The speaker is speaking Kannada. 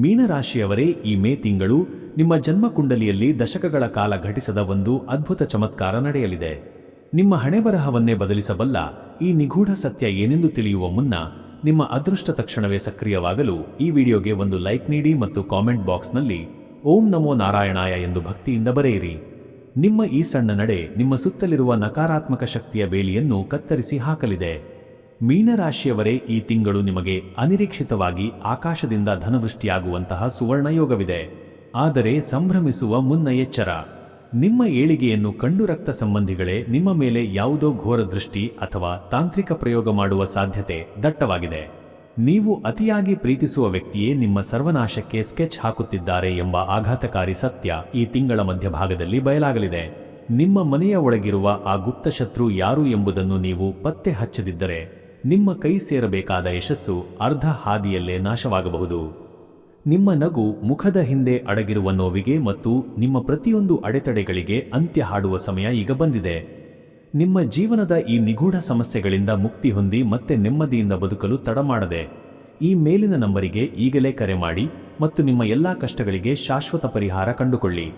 ಮೀನರಾಶಿಯವರೇ, ಈ ಮೇ ತಿಂಗಳು ನಿಮ್ಮ ಜನ್ಮಕುಂಡಲಿಯಲ್ಲಿ ದಶಕಗಳ ಕಾಲ ಘಟಿಸದ ಒಂದು ಅದ್ಭುತ ಚಮತ್ಕಾರ ನಡೆಯಲಿದೆ. ನಿಮ್ಮ ಹಣೆಬರಹವನ್ನೇ ಬದಲಿಸಬಲ್ಲ ಈ ನಿಗೂಢ ಸತ್ಯ ಏನೆಂದು ತಿಳಿಯುವ ಮುನ್ನ ನಿಮ್ಮ ಅದೃಷ್ಟ ತಕ್ಷಣವೇ ಸಕ್ರಿಯವಾಗಲು ಈ ವಿಡಿಯೋಗೆ ಒಂದು ಲೈಕ್ ನೀಡಿ ಮತ್ತು ಕಾಮೆಂಟ್ ಬಾಕ್ಸ್ನಲ್ಲಿ ಓಂ ನಮೋ ನಾರಾಯಣಾಯ ಎಂದು ಭಕ್ತಿಯಿಂದ ಬರೆಯಿರಿ. ನಿಮ್ಮ ಈ ಸಣ್ಣ ನಡೆ ನಿಮ್ಮ ಸುತ್ತಲಿರುವ ನಕಾರಾತ್ಮಕ ಶಕ್ತಿಯ ಬೇಲಿಯನ್ನು ಕತ್ತರಿಸಿ ಹಾಕಲಿದೆ. ಮೀನರಾಶಿಯವರೇ, ಈ ತಿಂಗಳು ನಿಮಗೆ ಅನಿರೀಕ್ಷಿತವಾಗಿ ಆಕಾಶದಿಂದ ಧನವೃಷ್ಟಿಯಾಗುವಂತಹ ಸುವರ್ಣಯೋಗವಿದೆ. ಆದರೆ ಸಂಭ್ರಮಿಸುವ ಮುನ್ನ ಎಚ್ಚರ. ನಿಮ್ಮ ಏಳಿಗೆಯನ್ನು ಕಂಡು ರಕ್ತ ಸಂಬಂಧಿಗಳೇ ನಿಮ್ಮ ಮೇಲೆ ಯಾವುದೋ ಘೋರ ದೃಷ್ಟಿ ಅಥವಾ ತಾಂತ್ರಿಕ ಪ್ರಯೋಗ ಮಾಡುವ ಸಾಧ್ಯತೆ ದಟ್ಟವಾಗಿದೆ. ನೀವು ಅತಿಯಾಗಿ ಪ್ರೀತಿಸುವ ವ್ಯಕ್ತಿಯೇ ನಿಮ್ಮ ಸರ್ವನಾಶಕ್ಕೆ ಸ್ಕೆಚ್ ಹಾಕುತ್ತಿದ್ದಾರೆ ಎಂಬ ಆಘಾತಕಾರಿ ಸತ್ಯ ಈ ತಿಂಗಳ ಮಧ್ಯಭಾಗದಲ್ಲಿ ಬಯಲಾಗಲಿದೆ. ನಿಮ್ಮ ಮನೆಯ ಒಳಗಿರುವ ಆ ಗುಪ್ತಶತ್ರು ಯಾರು ಎಂಬುದನ್ನು ನೀವು ಪತ್ತೆ ಹಚ್ಚದಿದ್ದರೆ ನಿಮ್ಮ ಕೈ ಸೇರಬೇಕಾದ ಯಶಸ್ಸು ಅರ್ಧ ಹಾದಿಯಲ್ಲೇ ನಾಶವಾಗಬಹುದು. ನಿಮ್ಮ ನಗು ಮುಖದ ಹಿಂದೆ ಅಡಗಿರುವ ನೋವಿಗೆ ಮತ್ತು ನಿಮ್ಮ ಪ್ರತಿಯೊಂದು ಅಡೆತಡೆಗಳಿಗೆ ಅಂತ್ಯ ಹಾಡುವ ಸಮಯ ಈಗ ಬಂದಿದೆ. ನಿಮ್ಮ ಜೀವನದ ಈ ನಿಗೂಢ ಸಮಸ್ಯೆಗಳಿಂದ ಮುಕ್ತಿ ಹೊಂದಿ ಮತ್ತೆ ನೆಮ್ಮದಿಯಿಂದ ಬದುಕಲು ತಡಮಾಡದೆ ಈ ಮೇಲಿನ ನಂಬರಿಗೆ ಈಗಲೇ ಕರೆ ಮಾಡಿ ಮತ್ತು ನಿಮ್ಮ ಎಲ್ಲಾ ಕಷ್ಟಗಳಿಗೆ ಶಾಶ್ವತ ಪರಿಹಾರ ಕಂಡುಕೊಳ್ಳಿ.